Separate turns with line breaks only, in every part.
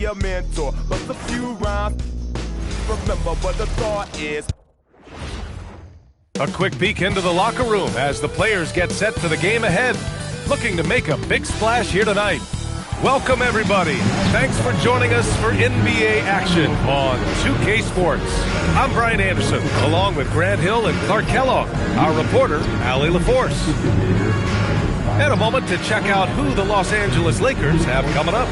Your mentor, but a few rhymes. Remember what the thought is.
A quick peek into the locker room as the players get set for the game ahead. Looking to make a big splash here tonight. Welcome, everybody. Thanks for joining us for NBA action on 2K Sports. I'm Brian Anderson, along with Grant Hill and Clark Kellogg, our reporter, Allie LaForce. And a moment to check out who the Los Angeles Lakers have coming up.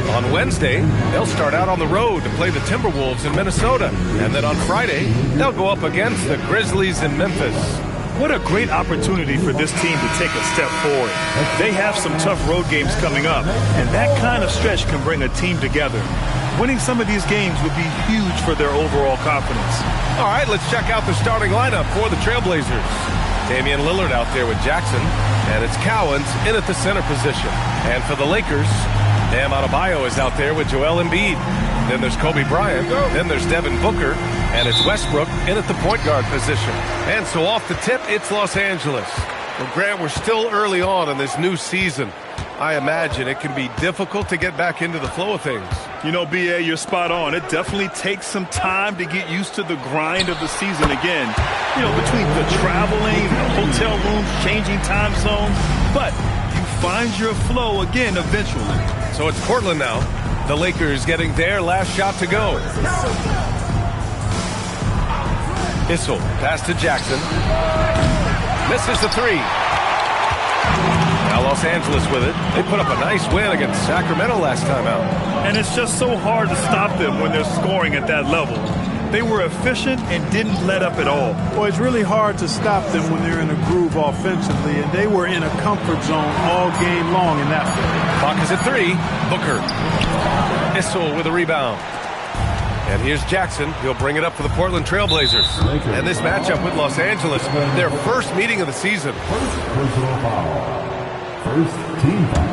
On Wednesday, they'll start out on the road to play the Timberwolves in Minnesota. And then on Friday, they'll go up against the Grizzlies in Memphis.
What a great opportunity for this team to take a step forward. They have some tough road games coming up, and that kind of stretch can bring a team together. Winning some of these games would be huge for their overall confidence.
All right, let's check out the starting lineup for the Trailblazers. Damian Lillard out there with Jackson, and it's Cowens in at the center position. And for the Lakers, Bam Adebayo is out there with Joel Embiid. Then there's Kobe Bryant. Then there's Devin Booker. And it's Westbrook in at the point guard position. And so off the tip, it's Los Angeles. Well, Grant, we're still early on in this new season. I imagine it can be difficult to get back into the flow of things.
You know, B.A., you're spot on. It definitely takes some time to get used to the grind of the season again. You know, between the traveling, the hotel rooms, changing time zones. But you find your flow again eventually.
So it's Portland now. The Lakers getting their last shot to go. Issel, pass to Jackson. Misses the three. Now Los Angeles with it. They put up a nice win against Sacramento last time out.
And it's just so hard to stop them when they're scoring at that level. They were efficient and didn't let up at all.
Well, it's really hard to stop them when they're in a groove offensively, and they were in a comfort zone all game long in that way.
Clock is at 3. Booker. Issel with a rebound. And here's Jackson. He'll bring it up for the Portland Trailblazers. And this matchup with Los Angeles, their first meeting of the season.
First personal foul. First team foul.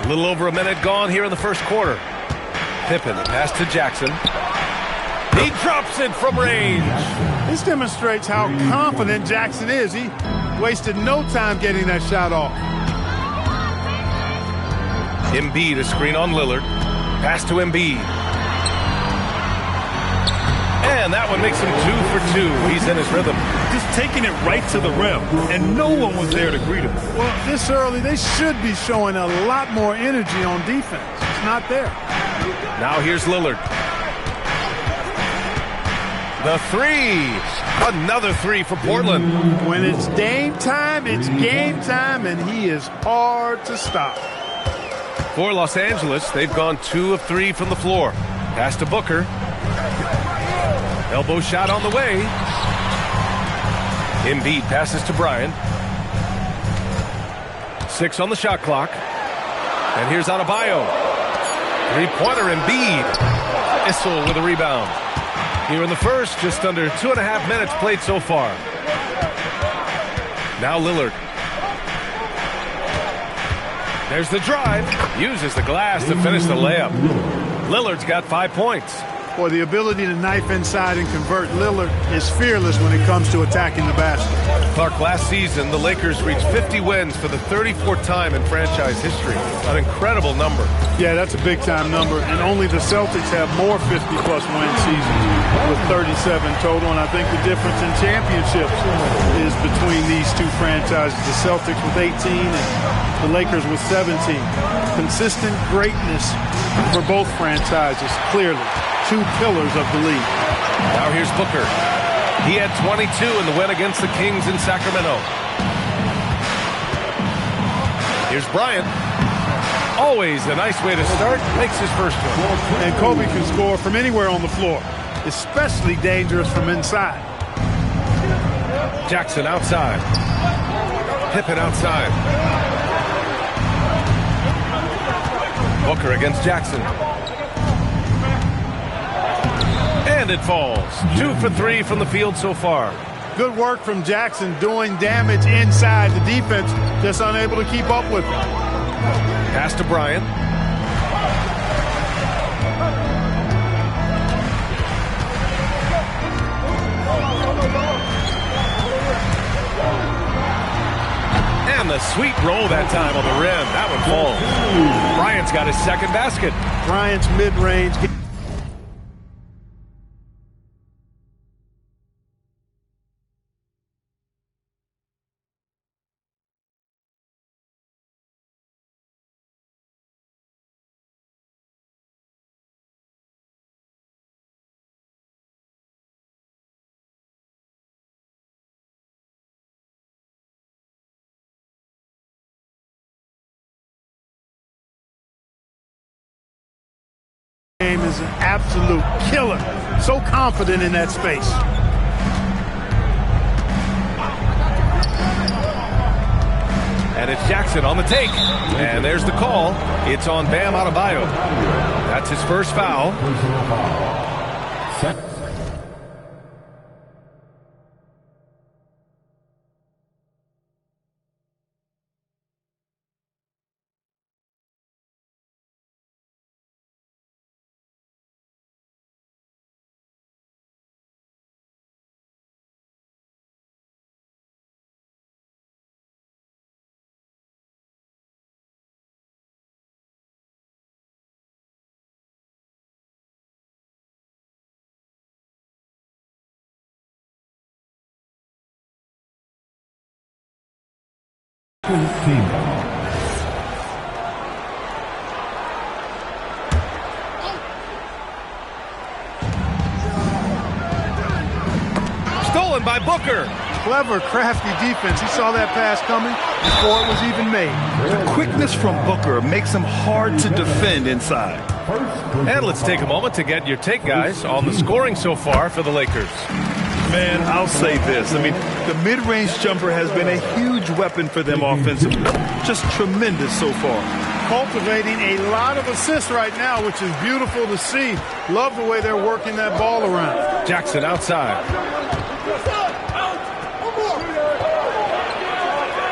A little over a minute gone here in the first quarter. Pippen, pass to Jackson. He drops it from range.
This demonstrates how confident Jackson is. He wasted no time getting that shot off.
Embiid, a screen on Lillard. Pass to Embiid. And that one makes him 2 for 2. He's in his rhythm.
Just taking it right to the rim, and no one was there to greet him.
Well, this early, they should be showing a lot more energy on defense. It's not there.
Now here's Lillard. The three. Another three for Portland.
When it's game time, and he is hard to stop.
For Los Angeles, they've gone 2 of 3 from the floor. Pass to Booker. Elbow shot on the way. Embiid passes to Bryant. 6 on the shot clock. And here's Adebayo. Three-pointer Embiid. Issel with a rebound. Here in the first, just under 2.5 minutes played so far. Now Lillard. There's the drive. Uses the glass to finish the layup. Lillard's got 5 points.
Boy, the ability to knife inside and convert Lillard is fearless when it comes to attacking the basket.
Clark, last season, the Lakers reached 50 wins for the 34th time in franchise history. An incredible number.
Yeah, that's a big-time number, and only the Celtics have more 50-plus win seasons with 37 total, and I think the difference in championships is between these two franchises, the Celtics with 18 and the Lakers with 17. Consistent greatness for both franchises, clearly. 2 pillars of the league.
Now here's Booker. He had 22 in the win against the Kings in Sacramento. Here's Bryant. Always a nice way to start. Makes his first one.
And Kobe can score from anywhere on the floor, especially dangerous from inside.
Jackson outside. Pippen outside. Booker against Jackson. And it falls. 2 for 3 from the field so far.
Good work from Jackson doing damage inside. The defense just unable to keep up with him.
Pass to Bryant. And the sweet roll that time on the rim. That one falls. Bryant's got his second basket.
Bryant's mid-range. Game is an absolute killer. So confident in that space.
And it's Jackson on the take. And there's the call. It's on Bam Adebayo. That's his first foul. Stolen by Booker.
Clever, crafty defense. He saw that pass coming before it was even made.
The quickness from Booker makes him hard to defend inside.
And let's take a moment to get your take, guys, on the scoring so far for the Lakers.
Man, I'll say this. I mean, the mid-range jumper has been a huge weapon for them offensively. Just tremendous so far.
Cultivating a lot of assists right now, which is beautiful to see. Love the way they're working that ball around.
Jackson outside.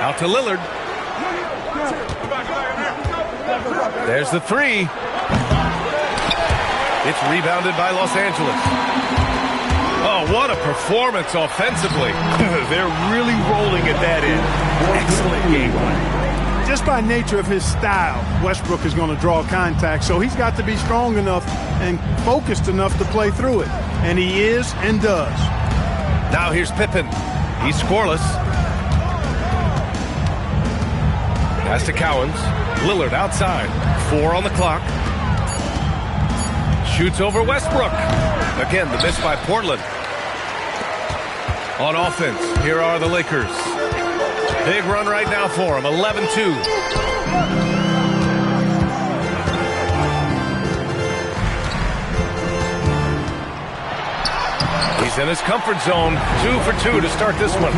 Out to Lillard. There's the three. It's rebounded by Los Angeles. Oh, what a performance offensively.
They're really rolling at that end. Excellent game.
Just by nature of his style, Westbrook is going to draw contact, so he's got to be strong enough and focused enough to play through it. And he is and does.
Now here's Pippen. He's scoreless. Pass to Cowens. Lillard outside. 4 on the clock. Shoots over Westbrook. Again, the miss by Portland. On offense, here are the Lakers. Big run right now for them, 11-2. He's in his comfort zone, 2 for 2 to start this one.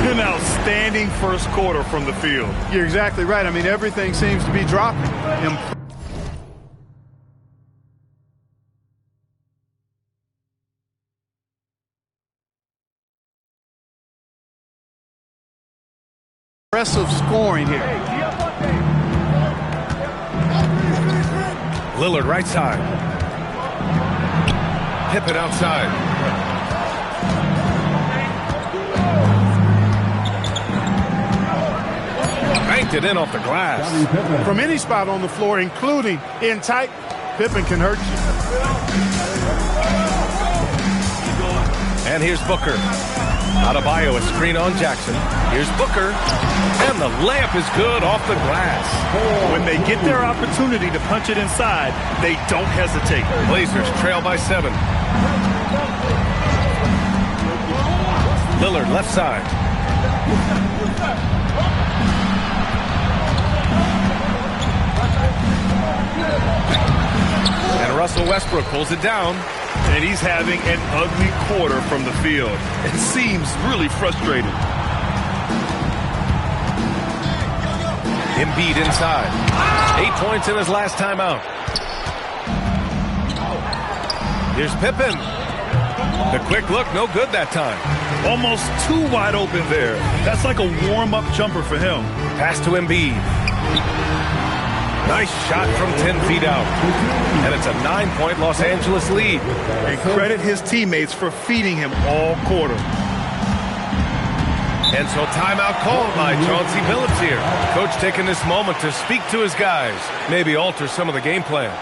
An outstanding first quarter from the field.
You're exactly right. I mean, everything seems to be dropping. Impressive scoring here.
Lillard right side. Pippen outside. Banked it in off the glass.
From any spot on the floor, including in tight, Pippen can hurt you.
And here's Booker. Adebayo, a screen on Jackson. Here's Booker. And the layup is good off the glass.
When they get their opportunity to punch it inside, they don't hesitate.
Blazers trail by 7. Lillard left side. And Russell Westbrook pulls it down.
And he's having an ugly quarter from the field. It seems really frustrating.
Embiid inside. 8 points in his last timeout. Here's Pippen. The quick look, no good that time.
Almost too wide open there. That's like a warm-up jumper for him.
Pass to Embiid. Nice shot from 10 feet out. And it's a 9-point Los Angeles lead.
And credit his teammates for feeding him all quarter.
And so timeout called by Chauncey Billups here. Coach taking this moment to speak to his guys, maybe alter some of the game plan.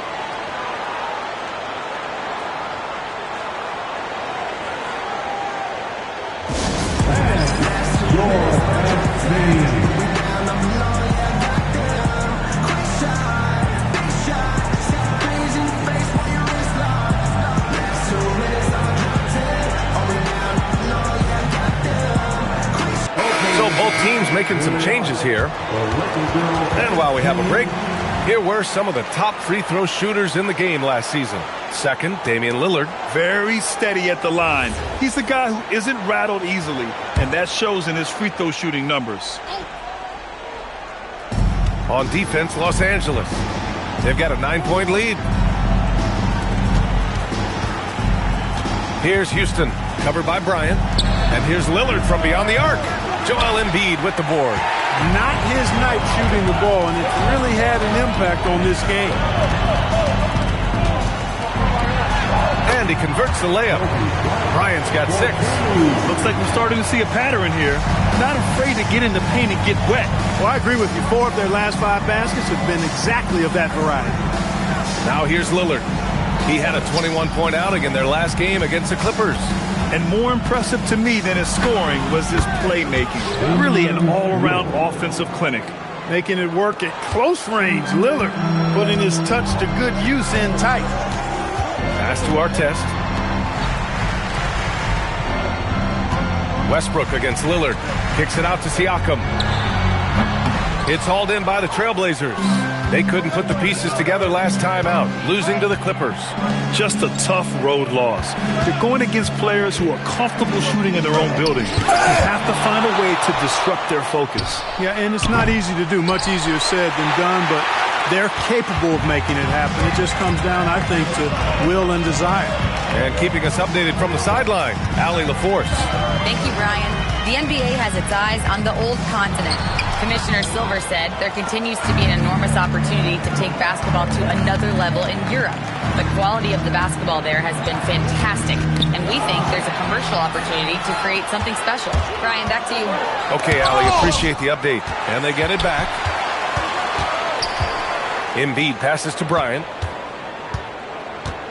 Teams making some changes here. And while we have a break, here were some of the top free throw shooters in the game last season. Second, Damian Lillard.
Very steady at the line. He's the guy who isn't rattled easily, and that shows in his free throw shooting numbers.
On defense, Los Angeles. They've got a 9-point lead. Here's Houston, covered by Bryant. And here's Lillard from beyond the arc. Joel Embiid with the board.
Not his night shooting the ball, and it's really had an impact on this game.
And he converts the layup. Bryant's got 6.
Looks like we're starting to see a pattern here. Not afraid to get in the paint and get wet.
Well, I agree with you. 4 of their last 5 baskets have been exactly of that variety.
Now here's Lillard. He had a 21-point outing in their last game against the Clippers.
And more impressive to me than his scoring was his playmaking. Really an all-around offensive clinic.
Making it work at close range. Lillard putting his touch to good use in tight.
Pass to Artest. Westbrook against Lillard. Kicks it out to Siakam. It's hauled in by the Trailblazers. They couldn't put the pieces together last time out, losing to the Clippers.
Just a tough road loss. You're going against players who are comfortable shooting in their own building. You have to find a way to disrupt their focus.
Yeah, and it's not easy to do. Much easier said than done, but they're capable of making it happen. It just comes down, I think, to will and desire.
And keeping us updated from the sideline, Allie LaForce.
Thank you, Brian. The NBA has its eyes on the old continent. Commissioner Silver said there continues to be an enormous opportunity to take basketball to another level in Europe. The quality of the basketball there has been fantastic, and we think there's a commercial opportunity to create something special. Brian, back to you.
Okay, Allie, appreciate the update. And they get it back. Embiid passes to Bryant.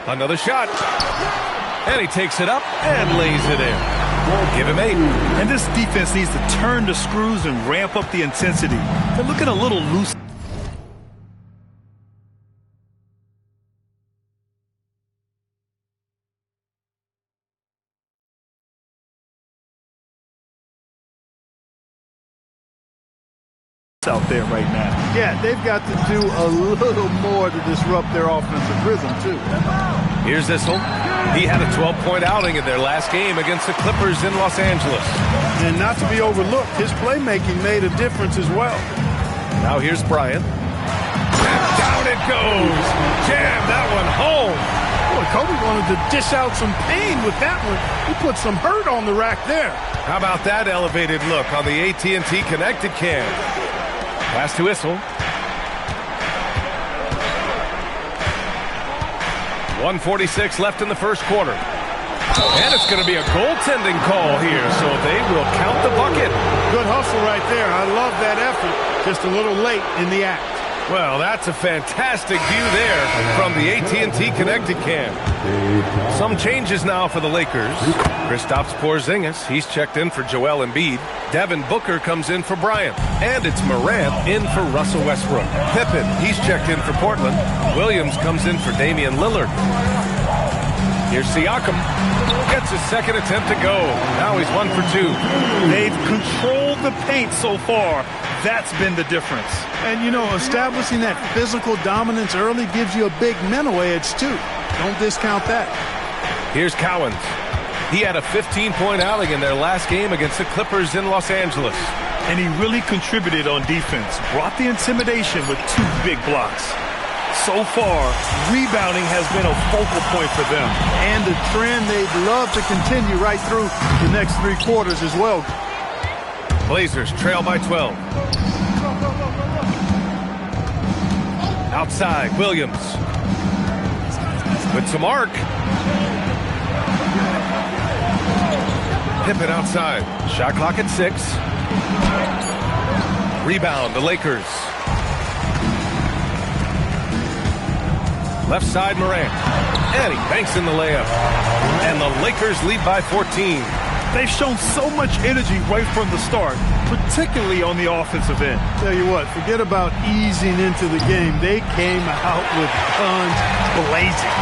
Another shot. And he takes it up and lays it in. Give him 8.
And this defense needs to turn the screws and ramp up the intensity. They're looking a little loose. Out there right now.
Yeah, they've got to do a little more to disrupt their offensive rhythm, too.
Here's Issel. He had a 12-point outing in their last game against the Clippers in Los Angeles.
And not to be overlooked, his playmaking made a difference as well.
Now here's Bryant. And down it goes. Jam that one home.
Boy, Kobe wanted to dish out some pain with that one. He put some hurt on the rack there.
How about that elevated look on the AT&T Connected Cam? Pass to Issel. 1:46 left in the first quarter. And it's going to be a goaltending call here, so they will count the bucket.
Good hustle right there. I love that effort. Just a little late in the act.
Well, that's a fantastic view there from the AT&T Connected Cam. Some changes now for the Lakers. Kristaps Porzingis, he's checked in for Joel Embiid. Devin Booker comes in for Bryant. And it's Morant in for Russell Westbrook. Pippen, he's checked in for Portland. Williams comes in for Damian Lillard. Here's Siakam. Gets his second attempt to go. Now he's 1 for 2.
They've controlled the paint so far. That's been the difference.
And, you know, establishing that physical dominance early gives you a big mental edge, too. Don't discount that.
Here's Cowens. He had a 15-point outing in their last game against the Clippers in Los Angeles.
And he really contributed on defense. Brought the intimidation with 2 big blocks. So far, rebounding has been a focal point for them.
And a trend they'd love to continue right through the next 3 quarters as well.
Blazers trail by 12. Outside, Williams. With some arc. Pippen outside. Shot clock at 6. Rebound, the Lakers. Left side, Morant. And he banks in the layup. And the Lakers lead by 14.
They've shown so much energy right from the start, particularly on the offensive end.
Tell you what, forget about easing into the game. They came out with guns blazing.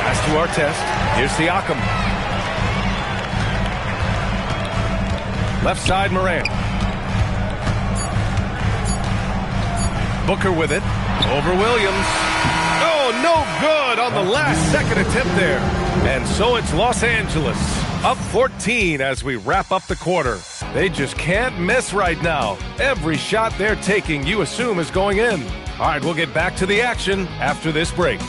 Pass to Artest. Here's Siakam. Left side, Morant. Booker with it. Over Williams. Oh, no good on the last second attempt there. And so it's Los Angeles up 14 as we wrap up the quarter. They just can't miss right now. Every shot they're taking, you assume, is going in. All right, we'll get back to the action after this break.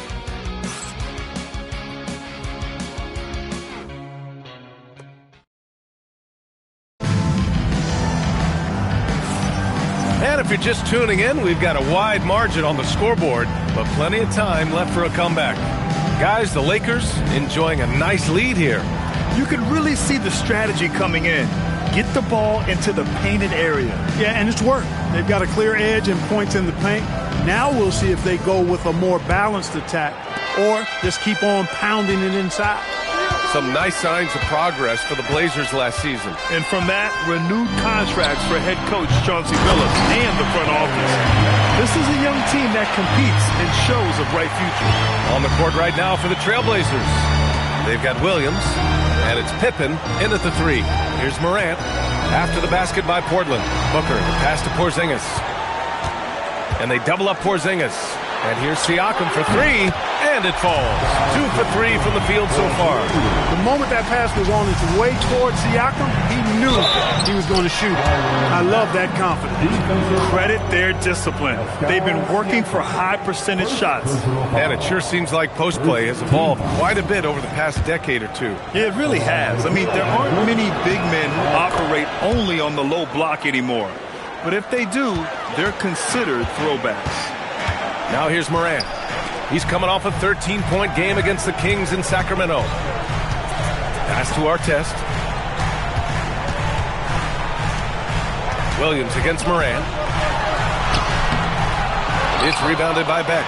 And if you're just tuning in, we've got a wide margin on the scoreboard, but plenty of time left for a comeback. Guys, the Lakers enjoying a nice lead here.
You can really see the strategy coming in. Get the ball into the painted area.
Yeah, and it's worked. They've got a clear edge and points in the paint. Now we'll see if they go with a more balanced attack or just keep on pounding it inside.
Some nice signs of progress for the Blazers last season.
And from that, renewed contracts for head coach Chauncey Billups and the front office. This is a young team that competes and shows a bright future.
On the court right now for the Trailblazers. They've got Williams, and it's Pippen in at the 3. Here's Morant. After the basket by Portland. Booker, the pass to Porzingis. And they double up Porzingis. And here's Siakam for 3, and it falls. 2 for 3 from the field so far.
The moment that pass was on its way towards Siakam, he knew he was going to shoot it. I love that confidence.
Credit their discipline. They've been working for high percentage shots.
And it sure seems like post play has evolved quite a bit over the past decade or two.
It really has. I mean, there aren't many big men who operate only on the low block anymore. But if they do, they're considered throwbacks.
Now here's Morant. He's coming off a 13-point game against the Kings in Sacramento. Pass to Artest. Williams against Morant. It's rebounded by Beck.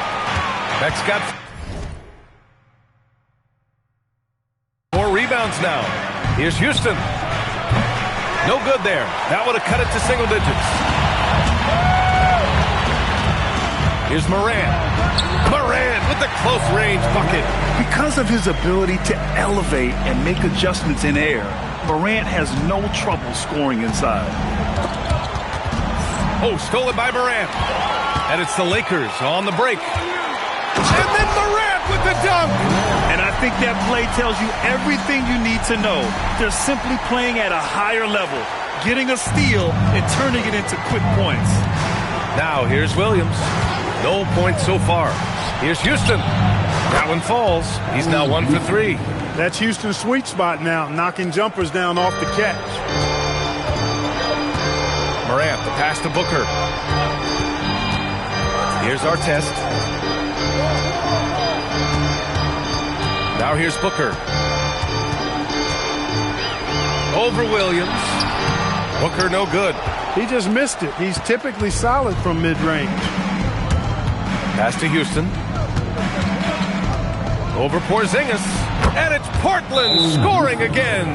Beck's got 4 rebounds now. Here's Houston. No good there. That would have cut it to single digits. Here's Morant. Morant with the close-range bucket.
Because of his ability to elevate and make adjustments in air, Morant has no trouble scoring inside.
Oh, stolen by Morant. And it's the Lakers on the break. And then Morant with the dunk.
And I think that play tells you everything you need to know. They're simply playing at a higher level, getting a steal and turning it into quick points.
Now here's Williams. No points so far. Here's Houston. That one falls. He's now 1 for 3.
That's Houston's sweet spot now, knocking jumpers down off the catch.
Morant, the pass to Booker. Here's Artest. Now here's Booker. Over Williams. Booker no good.
He just missed it. He's typically solid from mid-range.
Pass to Houston. Over Porzingis. And it's Portland scoring again.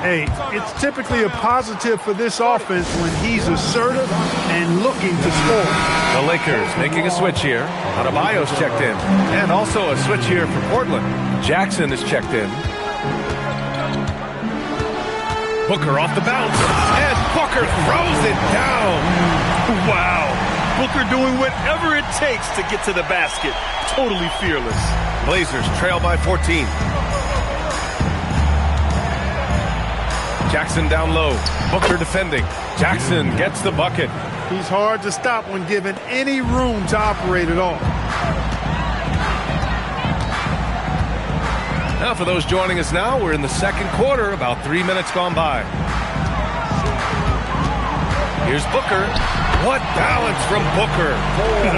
Hey, it's typically a positive for this offense when he's assertive and looking to score.
The Lakers making a switch here. Adebayo's checked in. And also a switch here for Portland. Jackson is checked in. Booker off the bounce. And Booker throws it down.
Wow. Booker doing whatever it takes to get to the basket. Totally fearless.
Blazers trail by 14. Jackson down low. Booker defending. Jackson gets the bucket.
He's hard to stop when given any room to operate at all.
Now for those joining us now, we're in the second quarter, about 3 minutes gone by. Here's Booker. What balance from Booker.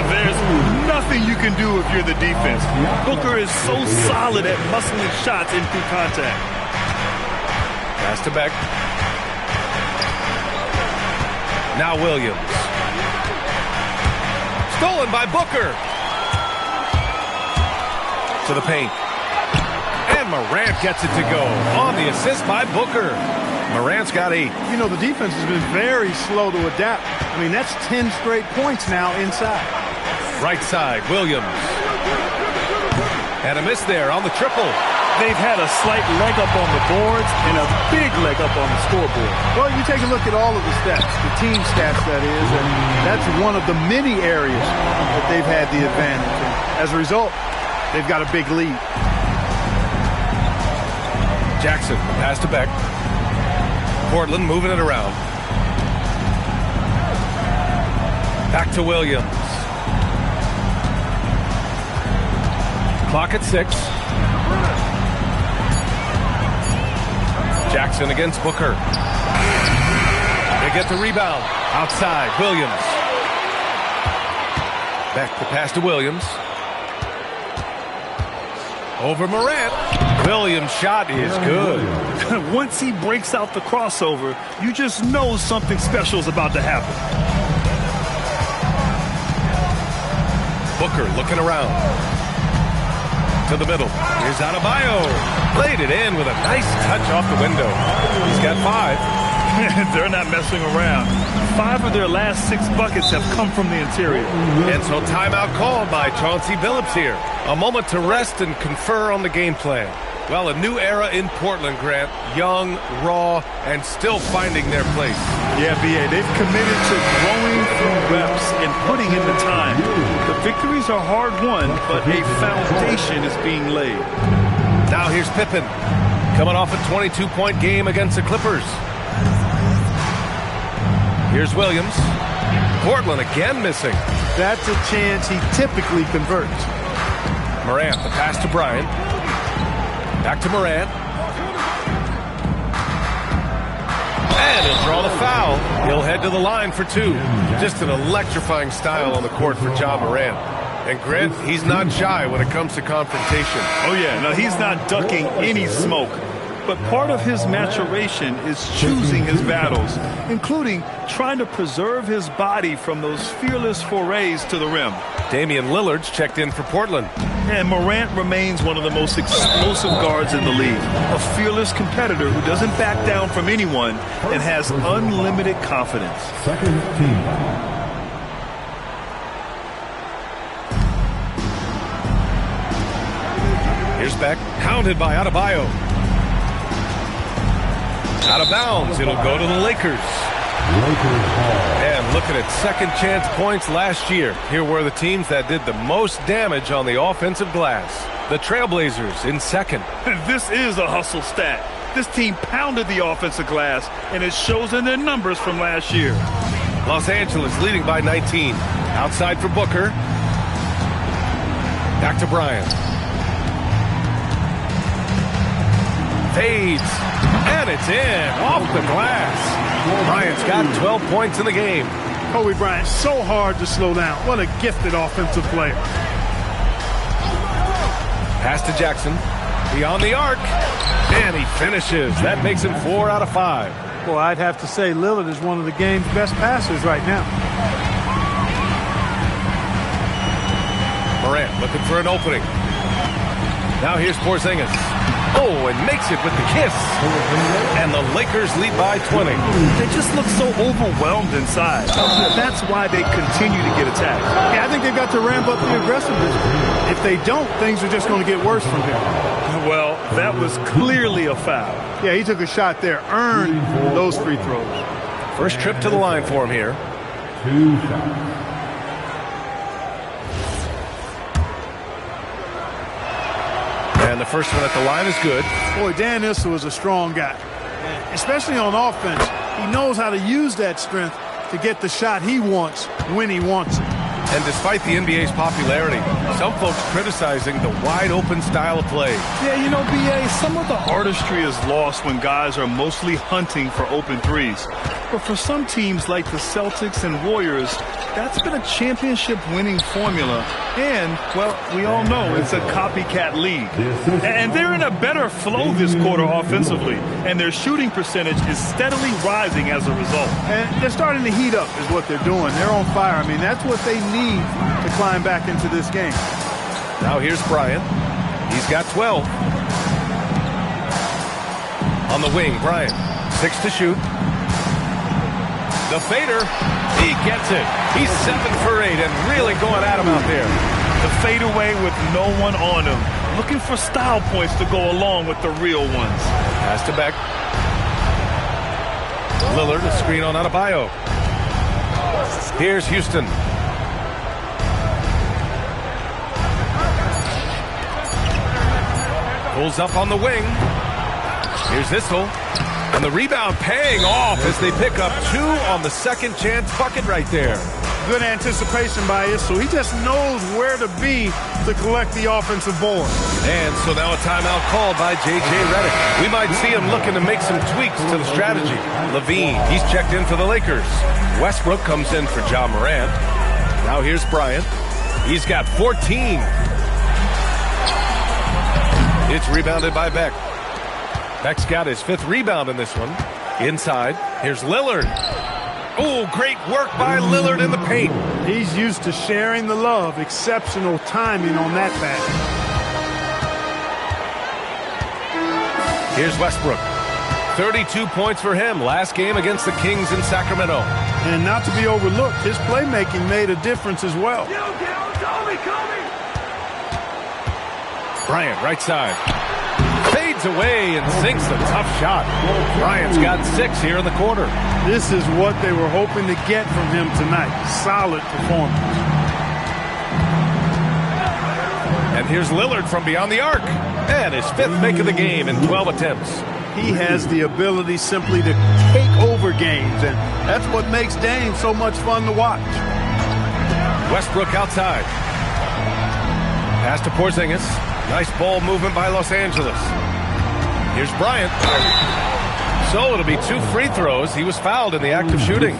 There's nothing you can do if you're the defense. Booker is so solid at muscling shots in through contact.
Pass to Beck. Now Williams. Stolen by Booker. To the paint. And Morant gets it to go. On the assist by Booker. Morant's got 8.
You know, the defense has been very slow to adapt. I mean, that's 10 straight points now inside.
Right side, Williams. And a miss there on the triple.
They've had a slight leg up on the boards and a big leg up on the scoreboard.
Well, you take a look at all of the stats, the team stats, that is, and that's one of the many areas that they've had the advantage. And as a result, they've got a big lead.
Jackson, pass to Beck. Portland moving it around. Back to Williams. Clock at 6. Jackson against Booker. They get the rebound. Outside, Williams. Back the pass to Williams. Over Morant. Williams' shot is good.
Once he breaks out the crossover, you just know something special is about to happen.
Booker looking around. To the middle. Here's Adebayo. Played it in with a nice touch off the window. He's got 5.
They're not messing around. 5 of their last 6 buckets have come from the interior.
And so timeout called by Chauncey Billups here. A moment to rest and confer on the game plan. Well, a new era in Portland, Grant. Young, raw, and still finding their place.
Yeah, B.A., they've committed to growing through reps and putting in the time. The victories are hard-won, but a foundation is being laid.
Now here's Pippen, coming off a 22-point game against the Clippers. Here's Williams. Portland again missing.
That's a chance he typically converts.
Morant, the pass to Bryant. Back to Morant. And he'll draw the foul. He'll head to the line for 2. Just an electrifying style on the court for Ja Morant. And Grant, he's not shy when it comes to confrontation.
Oh, yeah. No, he's not ducking any smoke. But part of his maturation is choosing his battles, including trying to preserve his body from those fearless forays to the rim.
Damian Lillard's checked in for Portland.
And Morant remains one of the most explosive guards in the league. A fearless competitor who doesn't back down from anyone and has unlimited confidence.
Second team.
Here's Beck, hounded by Adebayo. Out of bounds, it'll go to the Lakers. And looking at second chance points last year, here were the teams that did the most damage on the offensive glass. The Trailblazers in second.
This is a hustle stat. This team pounded the offensive glass, and it shows in their numbers from last year.
Los Angeles leading by 19. Outside for Booker. Back to Bryant. Fades. And it's in. Off the glass. Bryant's got 12 points in the game.
Kobe Bryant, so hard to slow down. What a gifted offensive player.
Pass to Jackson. Beyond the arc. And he finishes. That makes him 4 out of 5.
Well, I'd have to say Lillard is one of the game's best passers right now.
Morant looking for an opening. Now here's Porzingis. Oh, and makes it with the kiss. And the Lakers lead by 20.
They just look so overwhelmed inside. That's why they continue to get attacked.
Yeah, I think they've got to ramp up the aggressiveness. If they don't, things are just going to get worse from here.
Well, that was clearly a foul.
Yeah, he took a shot there, earned those free throws.
First trip to the line for him here.
2 shots.
And the first one at the line is good.
Boy, Dan Issel is a strong guy, especially on offense. He knows how to use that strength to get the shot he wants when he wants it.
And despite the NBA's popularity, some folks criticizing the wide-open style of play.
Yeah, you know, B.A., some of the artistry is lost when guys are mostly hunting for open threes. But for some teams like the Celtics and Warriors, that's been a championship-winning formula. And, well, we all know it's a copycat league. And they're in a better flow this quarter offensively. And their shooting percentage is steadily rising as a result.
And they're starting to heat up is what they're doing. They're on fire. I mean, that's what they need to climb back into this game.
Now here's Bryant. He's got 12. On the wing, Bryant. 6 to shoot. The fader. He gets it. He's 7 for 8 and really going at him out there.
The fadeaway with no one on him. Looking for style points to go along with the real ones.
Pass to Beck. Lillard, a screen on Adebayo. Here's Houston. Pulls up on the wing. Here's Issel. And the rebound paying off as they pick up 2 on the second chance bucket right there.
Good anticipation by Issel. He just knows where to be to collect the offensive board.
And so now a timeout called by J.J. Redick. We might see him looking to make some tweaks to the strategy. Levine, he's checked in for the Lakers. Westbrook comes in for Ja Morant. Now here's Bryant. He's got 14. It's rebounded by Beck. Beck's got his 5th rebound in this one. Inside, here's Lillard. Oh, great work by Lillard in the paint.
He's used to sharing the love. Exceptional timing on that pass.
Here's Westbrook. 32 points for him last game against the Kings in Sacramento.
And not to be overlooked, his playmaking made a difference as well.
Bryant, right side. Fades away and sinks a tough shot. Bryant's got 6 here in the quarter.
This is what they were hoping to get from him tonight. Solid performance.
And here's Lillard from beyond the arc. And his 5th make of the game in 12 attempts.
He has the ability simply to take over games, and that's what makes Dame so much fun to watch.
Westbrook outside. Pass to Porzingis. Nice ball movement by Los Angeles. Here's Bryant. So it'll be 2 free throws. He was fouled in the act of shooting.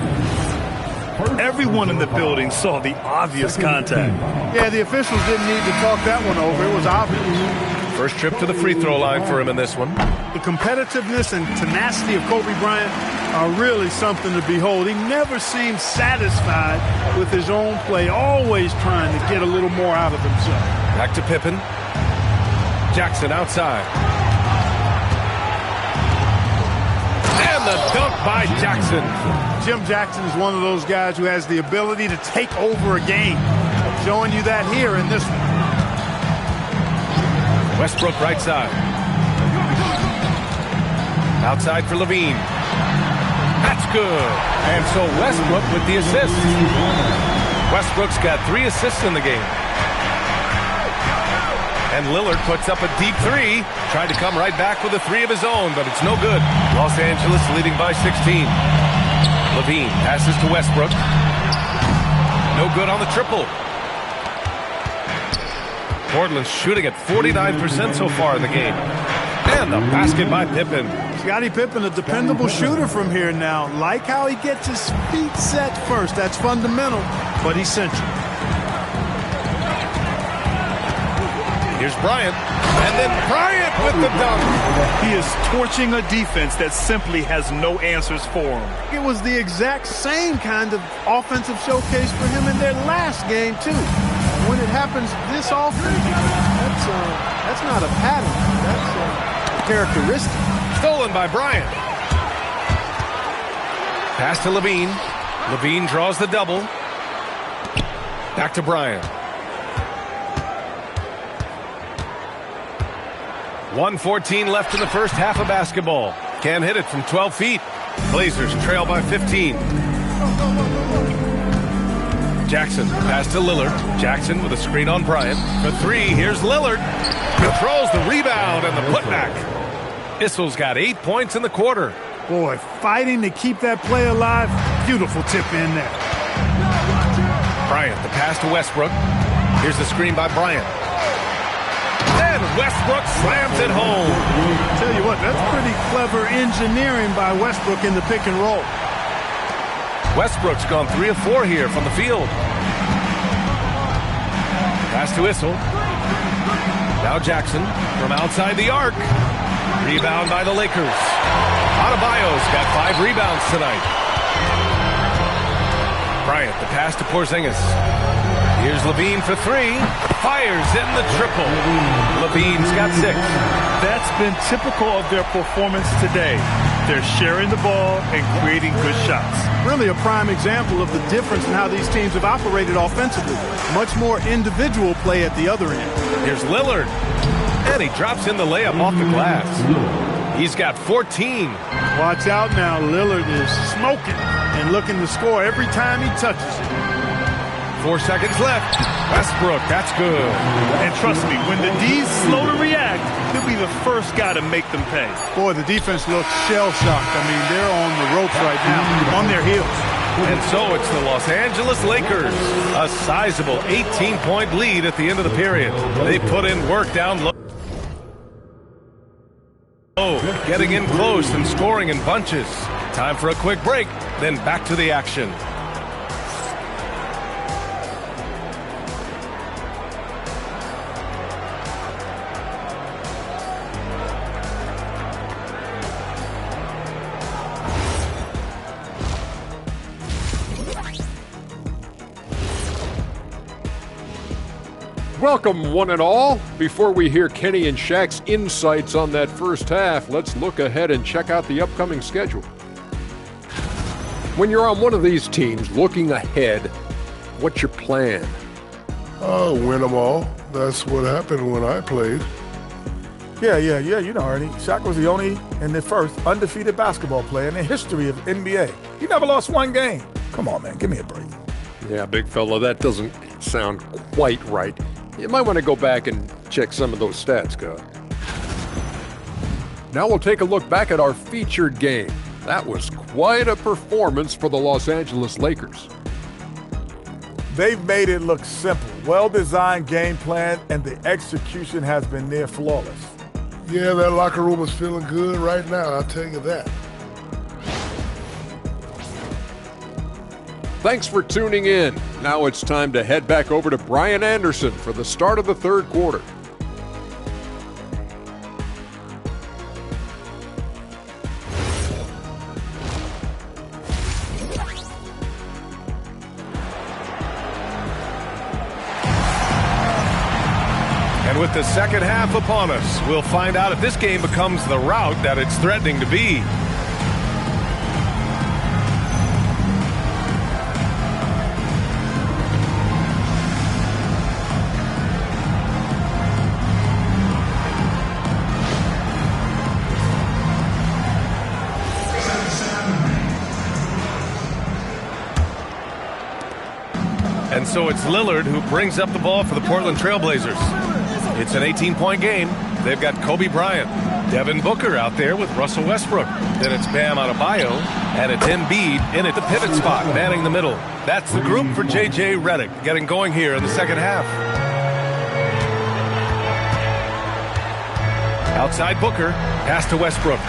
Everyone in the building saw the obvious contact.
Yeah, the officials didn't need to talk that one over. It was obvious.
First trip to the free throw line for him in this one.
The competitiveness and tenacity of Kobe Bryant are really something to behold. He never seems satisfied with his own play, always trying to get a little more out of himself.
Back to Pippen. Jackson outside. And the dunk by Jackson.
Jim Jackson is one of those guys who has the ability to take over a game. Showing you that here in this one.
Westbrook right side. Outside for Levine. That's good. And so Westbrook with the assist. Westbrook's got 3 assists in the game. And Lillard puts up a deep 3. Tried to come right back with a 3 of his own, but it's no good. Los Angeles leading by 16. Levine passes to Westbrook. No good on the triple. Portland's shooting at 49% so far in the game. And the basket by Pippen.
Scottie Pippen, a dependable shooter from here now. Like how he gets his feet set first. That's fundamental, but essential.
Here's Bryant. And then Bryant with the dunk.
He is torching a defense that simply has no answers for him.
It was the exact same kind of offensive showcase for him in their last game, too. When it happens this often, that's not a pattern. That's a characteristic.
Stolen by Bryant. Pass to Levine. Levine draws the double. Back to Bryant. 1:14 left in the first half of basketball. Can't hit it from 12 feet. Blazers trail by 15. Jackson, pass to Lillard. Jackson with a screen on Bryant. For 3, here's Lillard. Controls the rebound and the putback. Issel's got 8 points in the quarter.
Boy, fighting to keep that play alive. Beautiful tip in there.
Bryant, the pass to Westbrook. Here's the screen by Bryant. And Westbrook slams it home.
Tell you what, that's pretty clever engineering by Westbrook in the pick and roll.
Westbrook's gone 3 of 4 here from the field. Pass to Issel. Now Jackson from outside the arc. Rebound by the Lakers. Adebayo's got 5 rebounds tonight. Bryant, the pass to Porzingis. Here's Levine for 3. Fires in the triple. Levine's got 6.
That's been typical of their performance today. They're sharing the ball and creating good shots.
Really a prime example of the difference in how these teams have operated offensively. Much more individual play at the other end.
Here's Lillard. And he drops in the layup off the glass. He's got 14.
Watch out now. Lillard is smoking and looking to score every time he touches it.
4 seconds left. Westbrook, that's good.
And trust me, when the D's slow to react, he'll be the first guy to make them pay.
Boy, the defense looks shell-shocked. I mean, they're on the ropes right now, on their heels.
And so it's the Los Angeles Lakers. A sizable 18-point lead at the end of the period. They put in work down low. Getting in close and scoring in bunches. Time for a quick break, then back to the action.
Welcome, one and all. Before we hear Kenny and Shaq's insights on that first half, let's look ahead and check out the upcoming schedule. When you're on one of these teams looking ahead, what's your plan?
Win them all. That's what happened when I played.
Yeah, you know, Ernie. Shaq was the only and the first undefeated basketball player in the history of NBA. He never lost one game. Come on, man, give me a break.
Yeah, big fella, that doesn't sound quite right. You might want to go back and check some of those stats, Scott. Now we'll take a look back at our featured game. That was quite a performance for the Los Angeles Lakers.
They've made it look simple. Well-designed game plan, and the execution has been near flawless.
Yeah, that locker room is feeling good right now, I'll tell you that.
Thanks for tuning in. Now it's time to head back over to Brian Anderson for the start of the third quarter.
And with the second half upon us, we'll find out if this game becomes the rout that it's threatening to be. And so it's Lillard who brings up the ball for the Portland Trailblazers. It's an 18-point game. They've got Kobe Bryant, Devin Booker out there with Russell Westbrook. Then it's Bam Adebayo, and it's Embiid in at the pivot spot, manning the middle. That's the group for J.J. Redick getting going here in the second half. Outside Booker, pass to Westbrook.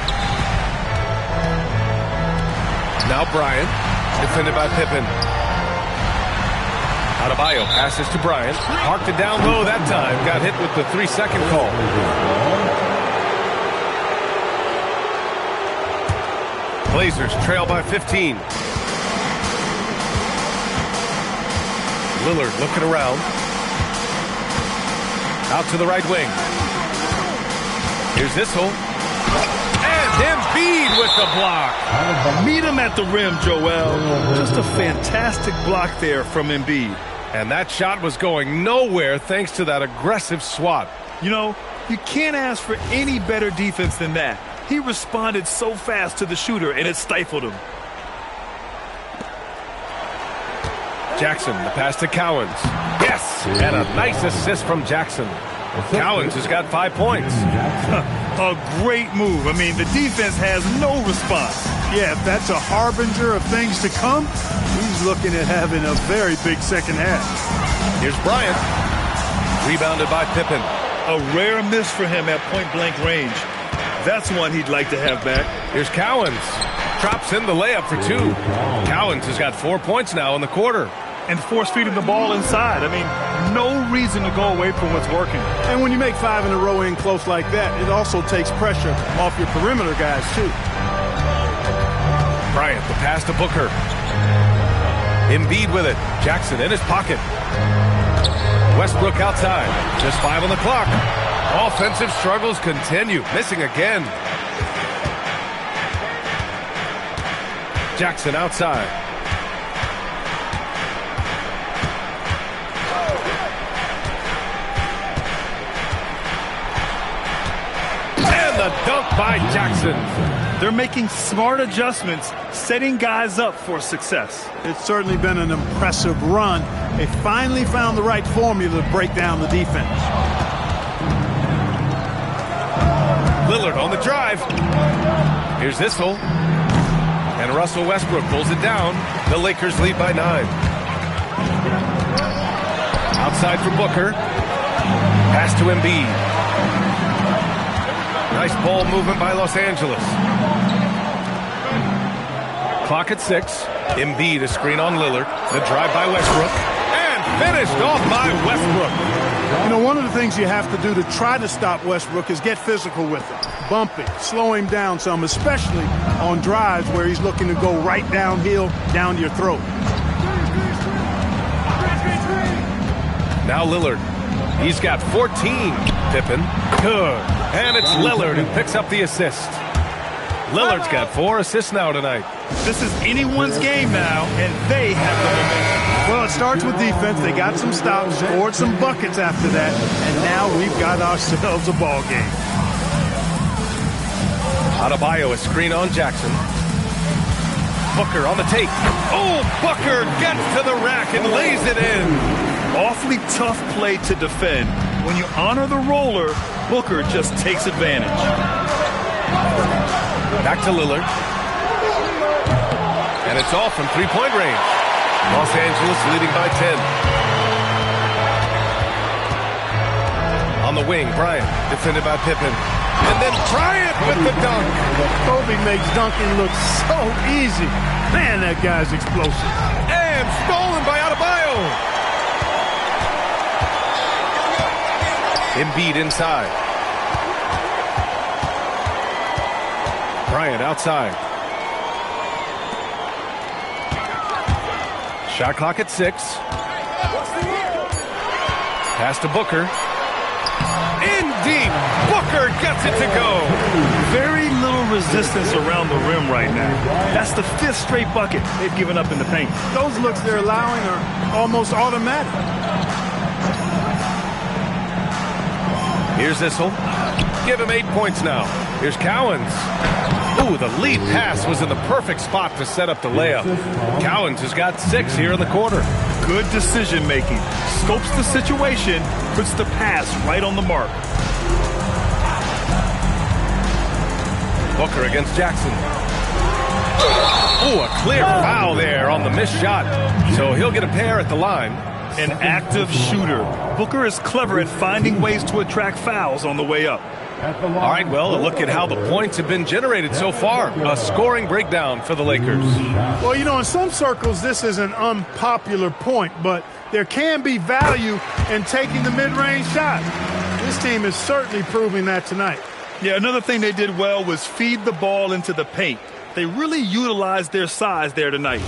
Now Bryant, defended by Pippen. Adebayo passes to Bryant. Parked it down low that time. Got hit with the 3-second call. Blazers trail by 15. Lillard looking around. Out to the right wing. Here's Issel. And Embiid with the block.
Meet him at the rim, Joel. Just a fantastic block there from Embiid.
And that shot was going nowhere thanks to that aggressive swat.
You know, you can't ask for any better defense than that. He responded so fast to the shooter, and it stifled him.
Jackson, the pass to Cowens. Yes! And a nice assist from Jackson. Cowens has got 5 points.
A great move. I mean, the defense has no response.
Yeah, if that's a harbinger of things to come, he's looking at having a very big second half.
Here's Bryant. Rebounded by Pippen.
A rare miss for him at point-blank range. That's one he'd like to have back.
Here's Cowens. Drops in the layup for 2. Cowens has got 4 points now in the quarter.
And force-feeding the ball inside. I mean, no reason to go away from what's working.
And when you make 5 in a row in close like that, it also takes pressure off your perimeter guys, too.
Bryant, the pass to Booker. Embiid with it. Jackson in his pocket. Westbrook outside. Just 5 on the clock. Offensive struggles continue. Missing again. Jackson outside. And the dunk by Jackson.
They're making smart adjustments, setting guys up for success.
It's certainly been an impressive run. They finally found the right formula to break down the defense.
Lillard on the drive. Here's Issel. And Russell Westbrook pulls it down. The Lakers lead by 9. Outside for Booker. Pass to Embiid. Nice ball movement by Los Angeles. Clock at 6. Embiid a screen on Lillard. The drive by Westbrook. And finished off by Westbrook.
You know, one of the things you have to do to try to stop Westbrook is get physical with him. Bump him, slow him down some, especially on drives where he's looking to go right downhill, down your throat.
Now Lillard. He's got 14. Pippen. Good. And it's Lillard who picks up the assist. Lillard's got 4 assists now tonight.
This is anyone's game now, and they have the momentum.
Well, it starts with defense. They got some stops, scored some buckets after that, and now we've got ourselves a ball game.
Adebayo a screen on Jackson. Booker on the take. Oh, Booker gets to the rack and lays it in.
Awfully tough play to defend. When you honor the roller, Booker just takes advantage.
Back to Lillard. And it's off from three-point range. Los Angeles leading by 10. On the wing, Bryant, defended by Pippen. And then Bryant with the dunk.
Kobe makes dunking look so easy. Man, that guy's explosive.
And stolen by Adebayo. Embiid inside. Bryant outside. Shot clock at 6. Pass to Booker. In deep. Booker gets it to go.
Very little resistance around the rim right now. That's the 5th straight bucket they've given up in the paint.
Those looks they're allowing are almost automatic.
Here's Issel. Give him 8 points now. Here's Cowens. Ooh, the lead pass was in the perfect spot to set up the layup. Cowens has got 6 here in the quarter.
Good decision making. Scopes the situation, puts the pass right on the mark.
Booker against Jackson. Ooh, a clear foul there on the missed shot. So he'll get a pair at the line.
An active shooter. Booker is clever at finding ways to attract fouls on the way up.
All right, well, a look at how the points have been generated so far. A scoring breakdown for the Lakers.
Well, you know, in some circles, this is an unpopular point, but there can be value in taking the mid-range shot. This team is certainly proving that tonight.
Yeah, another thing they did well was feed the ball into the paint. They really utilized their size there tonight.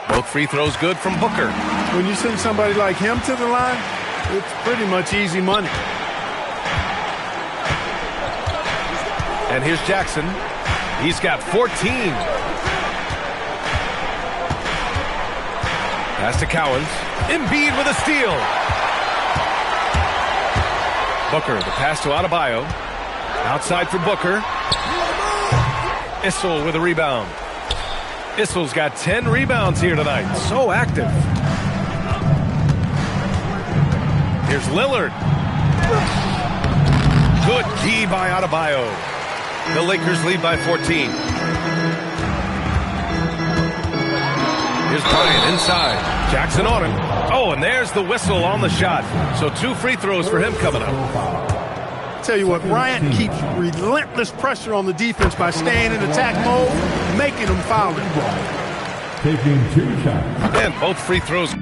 Both free throws good from Booker.
When you send somebody like him to the line, it's pretty much easy money.
And here's Jackson. He's got 14. Pass to Cowens. Embiid with a steal. Booker, the pass to Adebayo. Outside for Booker. Issel with a rebound. Issel's got 10 rebounds here tonight. So active. Here's Lillard. Good D by Adebayo. The Lakers lead by 14. Here's Bryant inside. Jackson on him. Oh, and there's the whistle on the shot. So 2 free throws for him coming up.
Tell you what, Bryant keeps relentless pressure on the defense by staying in attack mode, making them foul him.
Taking 2 shots.
And both free throws